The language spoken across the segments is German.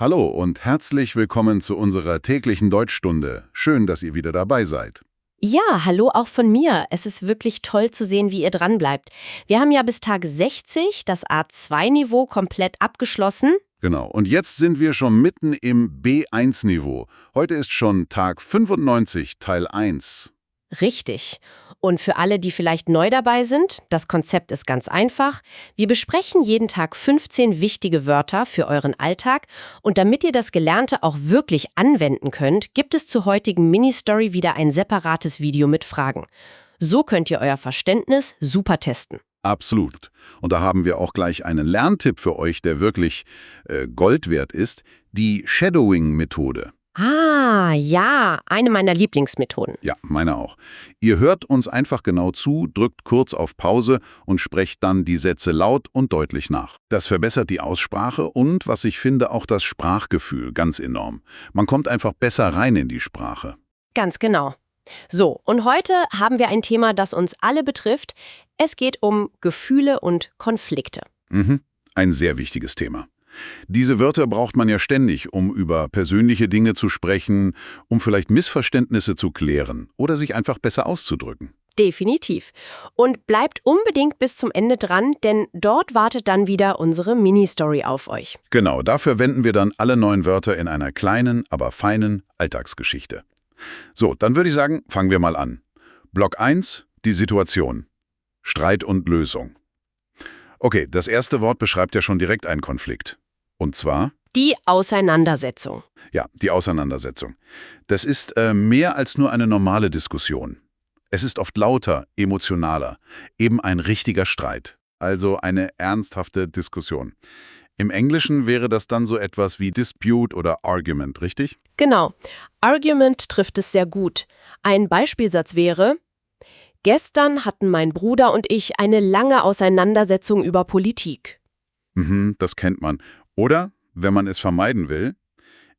Hallo und herzlich willkommen zu unserer täglichen Deutschstunde. Schön, dass ihr wieder dabei seid. Ja, hallo auch von mir. Es ist wirklich toll zu sehen, wie ihr dranbleibt. Wir haben ja bis Tag 60 das A2-Niveau komplett abgeschlossen. Genau, und jetzt sind wir schon mitten im B1-Niveau. Heute ist schon Tag 95, Teil 1. Richtig. Und für alle, die vielleicht neu dabei sind, das Konzept ist ganz einfach. Wir besprechen jeden Tag 15 wichtige Wörter für euren Alltag. Und damit ihr das Gelernte auch wirklich anwenden könnt, gibt es zur heutigen Mini-Story wieder ein separates Video mit Fragen. So könnt ihr euer Verständnis super testen. Absolut. Und da haben wir auch gleich einen Lerntipp für euch, der wirklich Gold wert ist, die Shadowing-Methode. Ah, ja, eine meiner Lieblingsmethoden. Ja, meine auch. Ihr hört uns einfach genau zu, drückt kurz auf Pause und sprecht dann die Sätze laut und deutlich nach. Das verbessert die Aussprache und, was ich finde, auch das Sprachgefühl ganz enorm. Man kommt einfach besser rein in die Sprache. Ganz genau. So, und heute haben wir ein Thema, das uns alle betrifft. Es geht um Gefühle und Konflikte. Ein sehr wichtiges Thema. Diese Wörter braucht man ja ständig, um über persönliche Dinge zu sprechen, um vielleicht Missverständnisse zu klären oder sich einfach besser auszudrücken. Definitiv. Und bleibt unbedingt bis zum Ende dran, denn dort wartet dann wieder unsere Mini-Story auf euch. Genau, dafür wenden wir dann alle neuen Wörter in einer kleinen, aber feinen Alltagsgeschichte. So, dann würde ich sagen, fangen wir mal an. Block 1, die Situation. Streit und Lösung. Okay, das erste Wort beschreibt ja schon direkt einen Konflikt. Und zwar? Die Auseinandersetzung. Ja, die Auseinandersetzung. Das ist mehr als nur eine normale Diskussion. Es ist oft lauter, emotionaler, eben ein richtiger Streit, also eine ernsthafte Diskussion. Im Englischen wäre das dann so etwas wie Dispute oder Argument, richtig? Genau. Argument trifft es sehr gut. Ein Beispielsatz wäre: Gestern hatten mein Bruder und ich eine lange Auseinandersetzung über Politik. Das kennt man. Oder, wenn man es vermeiden will,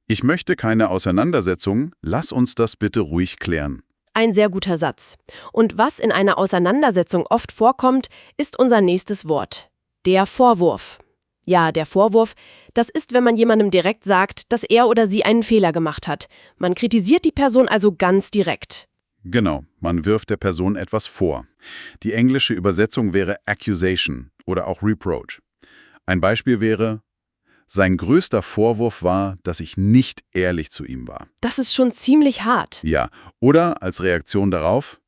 ich möchte keine Auseinandersetzung, lass uns das bitte ruhig klären. Ein sehr guter Satz. Und was in einer Auseinandersetzung oft vorkommt, ist unser nächstes Wort. Der Vorwurf. Ja, der Vorwurf, das ist, wenn man jemandem direkt sagt, dass er oder sie einen Fehler gemacht hat. Man kritisiert die Person also ganz direkt. Genau, man wirft der Person etwas vor. Die englische Übersetzung wäre Accusation oder auch Reproach. Ein Beispiel wäre: Sein größter Vorwurf war, dass ich nicht ehrlich zu ihm war. Das ist schon ziemlich hart. Ja, oder als Reaktion darauf: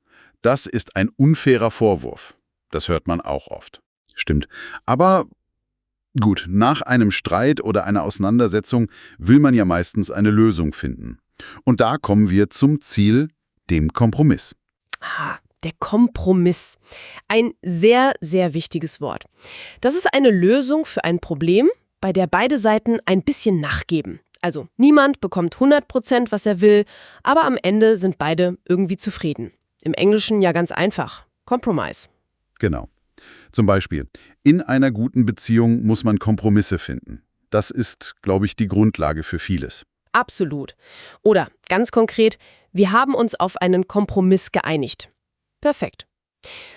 Das ist ein unfairer Vorwurf. Das hört man auch oft. Stimmt. Aber gut, nach einem Streit oder einer Auseinandersetzung will man ja meistens eine Lösung finden. Und da kommen wir zum Ziel, dem Kompromiss. Der Kompromiss. Ein sehr, sehr wichtiges Wort. Das ist eine Lösung für ein Problem, bei der beide Seiten ein bisschen nachgeben. Also niemand bekommt 100%, was er will, aber am Ende sind beide irgendwie zufrieden. Im Englischen ja ganz einfach. Compromise. Genau. Zum Beispiel, in einer guten Beziehung muss man Kompromisse finden. Das ist, glaube ich, die Grundlage für vieles. Absolut. Oder ganz konkret, wir haben uns auf einen Kompromiss geeinigt. Perfekt.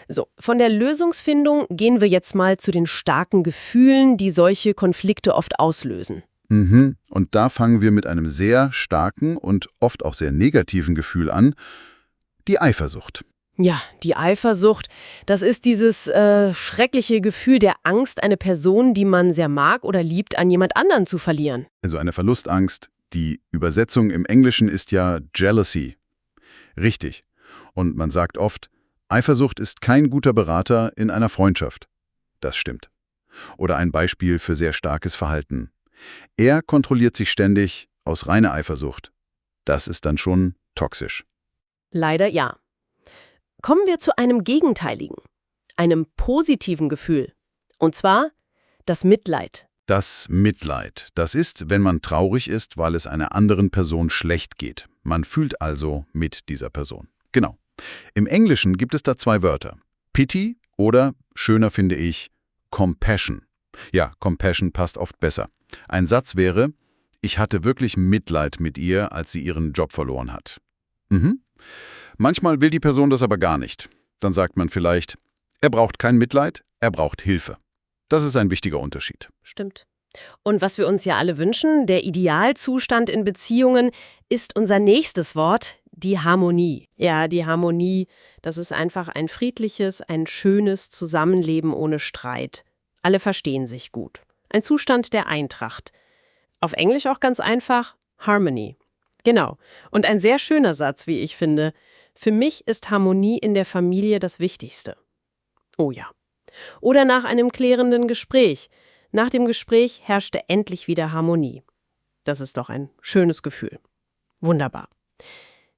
So, von der Lösungsfindung gehen wir jetzt mal zu den starken Gefühlen, die solche Konflikte oft auslösen. Und da fangen wir mit einem sehr starken und oft auch sehr negativen Gefühl an: die Eifersucht. Ja, die Eifersucht, das ist dieses schreckliche Gefühl der Angst, eine Person, die man sehr mag oder liebt, an jemand anderen zu verlieren. Also eine Verlustangst. Die Übersetzung im Englischen ist ja Jealousy. Richtig. Und man sagt oft, Eifersucht ist kein guter Berater in einer Freundschaft. Das stimmt. Oder ein Beispiel für sehr starkes Verhalten: Er kontrolliert sich ständig aus reiner Eifersucht. Das ist dann schon toxisch. Leider ja. Kommen wir zu einem gegenteiligen, einem positiven Gefühl. Und zwar das Mitleid. Das Mitleid, das ist, wenn man traurig ist, weil es einer anderen Person schlecht geht. Man fühlt also mit dieser Person. Genau. Im Englischen gibt es da zwei Wörter: Pity oder, schöner finde ich, Compassion. Ja, Compassion passt oft besser. Ein Satz wäre: Ich hatte wirklich Mitleid mit ihr, als sie ihren Job verloren hat. Manchmal will die Person das aber gar nicht. Dann sagt man vielleicht: Er braucht kein Mitleid, er braucht Hilfe. Das ist ein wichtiger Unterschied. Stimmt. Und was wir uns ja alle wünschen, der Idealzustand in Beziehungen, ist unser nächstes Wort, die Harmonie. Ja, die Harmonie, das ist einfach ein friedliches, ein schönes Zusammenleben ohne Streit. Alle verstehen sich gut. Ein Zustand der Eintracht. Auf Englisch auch ganz einfach, Harmony. Genau. Und ein sehr schöner Satz, wie ich finde. Für mich ist Harmonie in der Familie das Wichtigste. Oh ja. Oder nach einem klärenden Gespräch. Nach dem Gespräch herrschte endlich wieder Harmonie. Das ist doch ein schönes Gefühl. Wunderbar.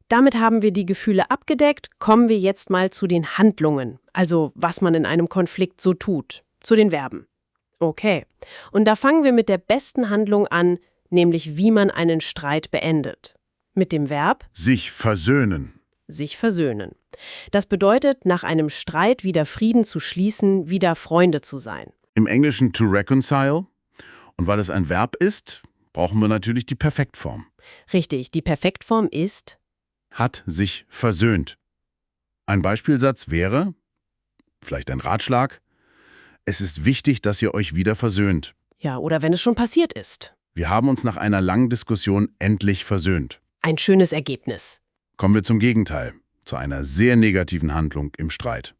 Damit haben wir die Gefühle abgedeckt, kommen wir jetzt mal zu den Handlungen, also was man in einem Konflikt so tut, zu den Verben. Okay, und da fangen wir mit der besten Handlung an, nämlich wie man einen Streit beendet. Mit dem Verb sich versöhnen. sich versöhnen. Das bedeutet, nach einem Streit wieder Frieden zu schließen, wieder Freunde zu sein. Im Englischen to reconcile. Und weil es ein Verb ist, brauchen wir natürlich die Perfektform. Richtig, die Perfektform ist Hat sich versöhnt. Ein Beispielsatz wäre, vielleicht ein Ratschlag, es ist wichtig, dass ihr euch wieder versöhnt. ja, oder wenn es schon passiert ist. Wir haben uns nach einer langen Diskussion endlich versöhnt. Ein schönes Ergebnis. Kommen wir zum Gegenteil, zu einer sehr negativen Handlung im Streit.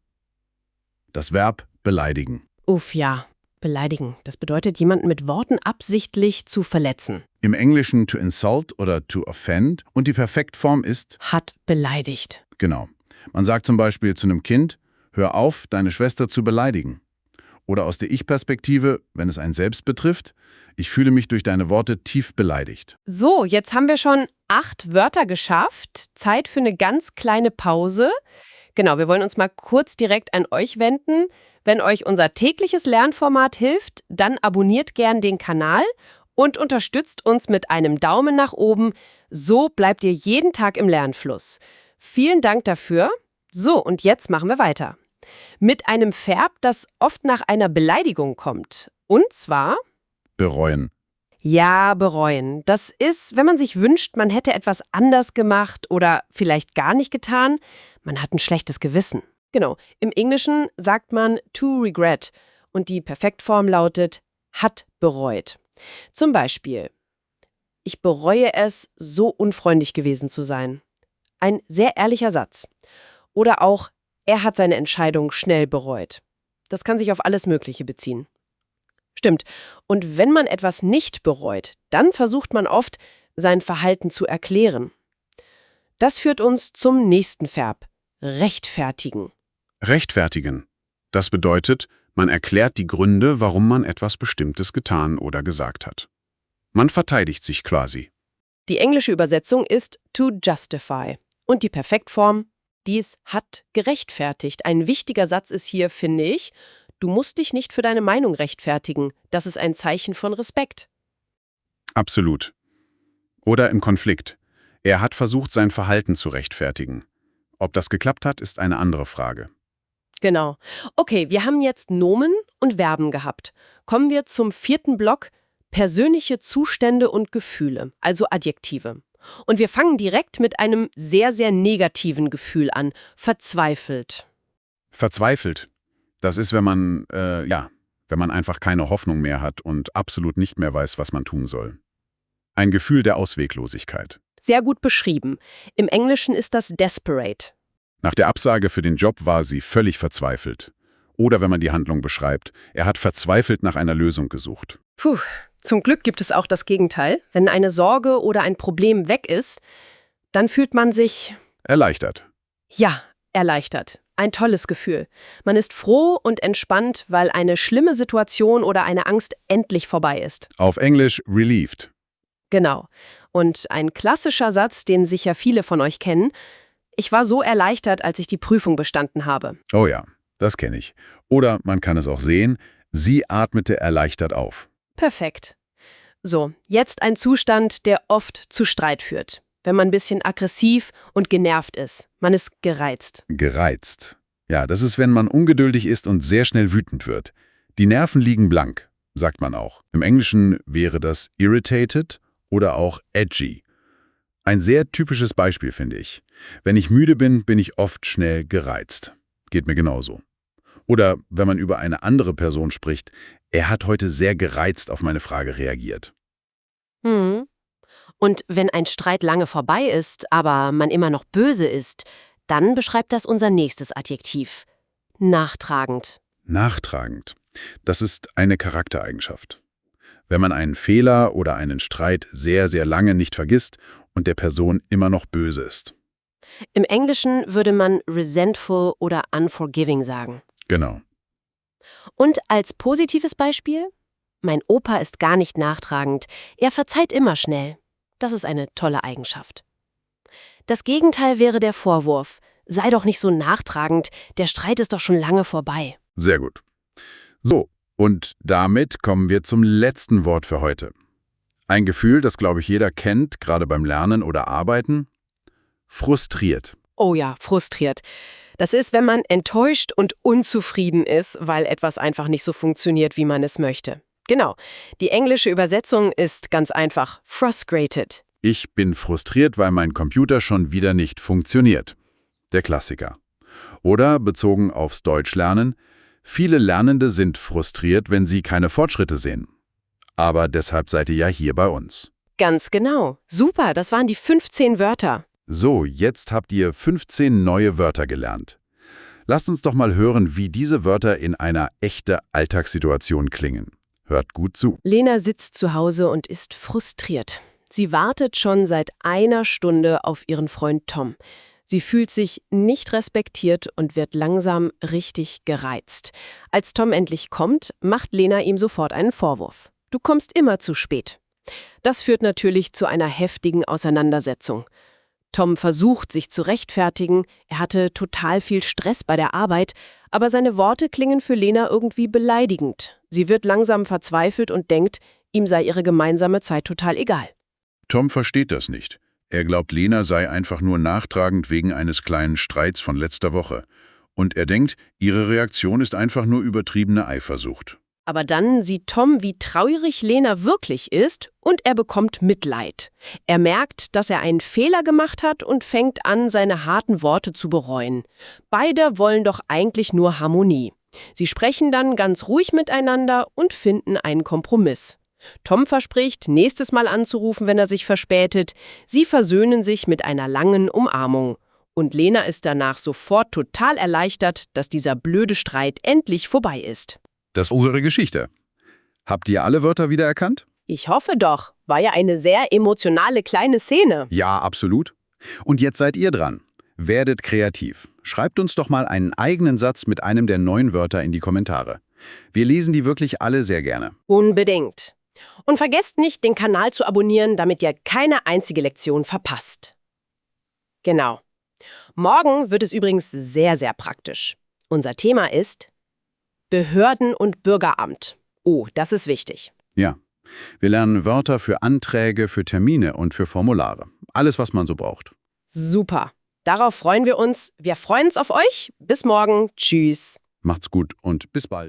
Das Verb beleidigen. Uff, ja, beleidigen. Das bedeutet, jemanden mit Worten absichtlich zu verletzen. Im Englischen to insult oder to offend und die Perfektform ist, Hat beleidigt. genau. Man sagt zum Beispiel zu einem Kind, hör auf, deine Schwester zu beleidigen. Oder aus der Ich-Perspektive, wenn es einen selbst betrifft, ich fühle mich durch deine Worte tief beleidigt. So, jetzt haben wir schon 8 Wörter geschafft. Zeit für eine ganz kleine Pause. Genau, wir wollen uns mal kurz direkt an euch wenden. Wenn euch unser tägliches Lernformat hilft, dann abonniert gern den Kanal und unterstützt uns mit einem Daumen nach oben. So bleibt ihr jeden Tag im Lernfluss. Vielen Dank dafür. So, und jetzt machen wir weiter. Mit einem Verb, das oft nach einer Beleidigung kommt. Und zwar Bereuen. ja, bereuen. Das ist, wenn man sich wünscht, man hätte etwas anders gemacht oder vielleicht gar nicht getan. Man hat ein schlechtes Gewissen. Genau, im Englischen sagt man to regret und die Perfektform lautet hat bereut. Zum Beispiel, ich bereue es, so unfreundlich gewesen zu sein. Ein sehr ehrlicher Satz. Oder auch, er hat seine Entscheidung schnell bereut. Das kann sich auf alles Mögliche beziehen. Stimmt. Und wenn man etwas nicht bereut, dann versucht man oft, sein Verhalten zu erklären. Das führt uns zum nächsten Verb, rechtfertigen. Rechtfertigen. Das bedeutet, man erklärt die Gründe, warum man etwas Bestimmtes getan oder gesagt hat. Man verteidigt sich quasi. Die englische Übersetzung ist to justify. Und die Perfektform, dies hat gerechtfertigt. Ein wichtiger Satz ist hier, finde ich, du musst dich nicht für deine Meinung rechtfertigen. Das ist ein Zeichen von Respekt. Absolut. Oder im Konflikt. Er hat versucht, sein Verhalten zu rechtfertigen. Ob das geklappt hat, ist eine andere Frage. Genau. Okay, wir haben jetzt Nomen und Verben gehabt. Kommen wir zum 4. Block, persönliche Zustände und Gefühle, also Adjektive. Und wir fangen direkt mit einem sehr, sehr negativen Gefühl an, verzweifelt. Verzweifelt. Das ist, wenn man einfach keine Hoffnung mehr hat und absolut nicht mehr weiß, was man tun soll. Ein Gefühl der Ausweglosigkeit. Sehr gut beschrieben. Im Englischen ist das desperate. Nach der Absage für den Job war sie völlig verzweifelt. Oder wenn man die Handlung beschreibt, er hat verzweifelt nach einer Lösung gesucht. Puh, zum Glück gibt es auch das Gegenteil. Wenn eine Sorge oder ein Problem weg ist, dann fühlt man sich, Erleichtert. ja, erleichtert. Ein tolles Gefühl. Man ist froh und entspannt, weil eine schlimme Situation oder eine Angst endlich vorbei ist. Auf Englisch relieved. Genau. Und ein klassischer Satz, den sicher viele von euch kennen: Ich war so erleichtert, als ich die Prüfung bestanden habe. Oh ja, das kenne ich. Oder man kann es auch sehen, sie atmete erleichtert auf. Perfekt. So, jetzt ein Zustand, der oft zu Streit führt. Wenn man ein bisschen aggressiv und genervt ist. Man ist gereizt. Gereizt. Ja, das ist, wenn man ungeduldig ist und sehr schnell wütend wird. Die Nerven liegen blank, sagt man auch. Im Englischen wäre das irritated oder auch edgy. Ein sehr typisches Beispiel, finde ich. Wenn ich müde bin, bin ich oft schnell gereizt. Geht mir genauso. Oder wenn man über eine andere Person spricht, Er hat heute sehr gereizt auf meine Frage reagiert. Hm. Und wenn ein Streit lange vorbei ist, aber man immer noch böse ist, dann beschreibt das unser nächstes Adjektiv. Nachtragend. Nachtragend. Das ist eine Charaktereigenschaft. Wenn man einen Fehler oder einen Streit sehr, sehr lange nicht vergisst und der Person immer noch böse ist. Im Englischen würde man resentful oder unforgiving sagen. Genau. Und als positives Beispiel? Mein Opa ist gar nicht nachtragend. Er verzeiht immer schnell. Das ist eine tolle Eigenschaft. Das Gegenteil wäre der Vorwurf. Sei doch nicht so nachtragend, der Streit ist doch schon lange vorbei. Sehr gut. So, und damit kommen wir zum letzten Wort für heute. Ein Gefühl, das, glaube ich, jeder kennt, gerade beim Lernen oder Arbeiten. Frustriert. Oh ja, frustriert. Das ist, wenn man enttäuscht und unzufrieden ist, weil etwas einfach nicht so funktioniert, wie man es möchte. Genau. Die englische Übersetzung ist ganz einfach frustrated. Ich bin frustriert, weil mein Computer schon wieder nicht funktioniert. Der Klassiker. Oder, bezogen aufs Deutschlernen, viele Lernende sind frustriert, wenn sie keine Fortschritte sehen. Aber deshalb seid ihr ja hier bei uns. Ganz genau. Super, das waren die 15 Wörter. So, jetzt habt ihr 15 neue Wörter gelernt. Lasst uns doch mal hören, wie diese Wörter in einer echten Alltagssituation klingen. Hört gut zu. Lena sitzt zu Hause und ist frustriert. Sie wartet schon seit einer Stunde auf ihren Freund Tom. Sie fühlt sich nicht respektiert und wird langsam richtig gereizt. Als Tom endlich kommt, macht Lena ihm sofort einen Vorwurf. Du kommst immer zu spät. Das führt natürlich zu einer heftigen Auseinandersetzung. Tom versucht, sich zu rechtfertigen. Er hatte total viel Stress bei der Arbeit, aber seine Worte klingen für Lena irgendwie beleidigend. Sie wird langsam verzweifelt und denkt, ihm sei ihre gemeinsame Zeit total egal. Tom versteht das nicht. Er glaubt, Lena sei einfach nur nachtragend wegen eines kleinen Streits von letzter Woche. Und er denkt, ihre Reaktion ist einfach nur übertriebene Eifersucht. Aber dann sieht Tom, wie traurig Lena wirklich ist, und er bekommt Mitleid. Er merkt, dass er einen Fehler gemacht hat und fängt an, seine harten Worte zu bereuen. Beide wollen doch eigentlich nur Harmonie. Sie sprechen dann ganz ruhig miteinander und finden einen Kompromiss. Tom verspricht, nächstes Mal anzurufen, wenn er sich verspätet. Sie versöhnen sich mit einer langen Umarmung. Und Lena ist danach sofort total erleichtert, dass dieser blöde Streit endlich vorbei ist. Das ist unsere Geschichte. Habt ihr alle Wörter wiedererkannt? Ich hoffe doch. War ja eine sehr emotionale kleine Szene. Ja, absolut. Und jetzt seid ihr dran. Werdet kreativ. Schreibt uns doch mal einen eigenen Satz mit einem der neuen Wörter in die Kommentare. Wir lesen die wirklich alle sehr gerne. Unbedingt. Und vergesst nicht, den Kanal zu abonnieren, damit ihr keine einzige Lektion verpasst. Genau. Morgen wird es übrigens sehr, sehr praktisch. Unser Thema ist Behörden- und Bürgeramt. Oh, das ist wichtig. Ja. Wir lernen Wörter für Anträge, für Termine und für Formulare. Alles, was man so braucht. Super. Darauf freuen wir uns. Wir freuen uns auf euch. Bis morgen. Tschüss. Macht's gut und bis bald.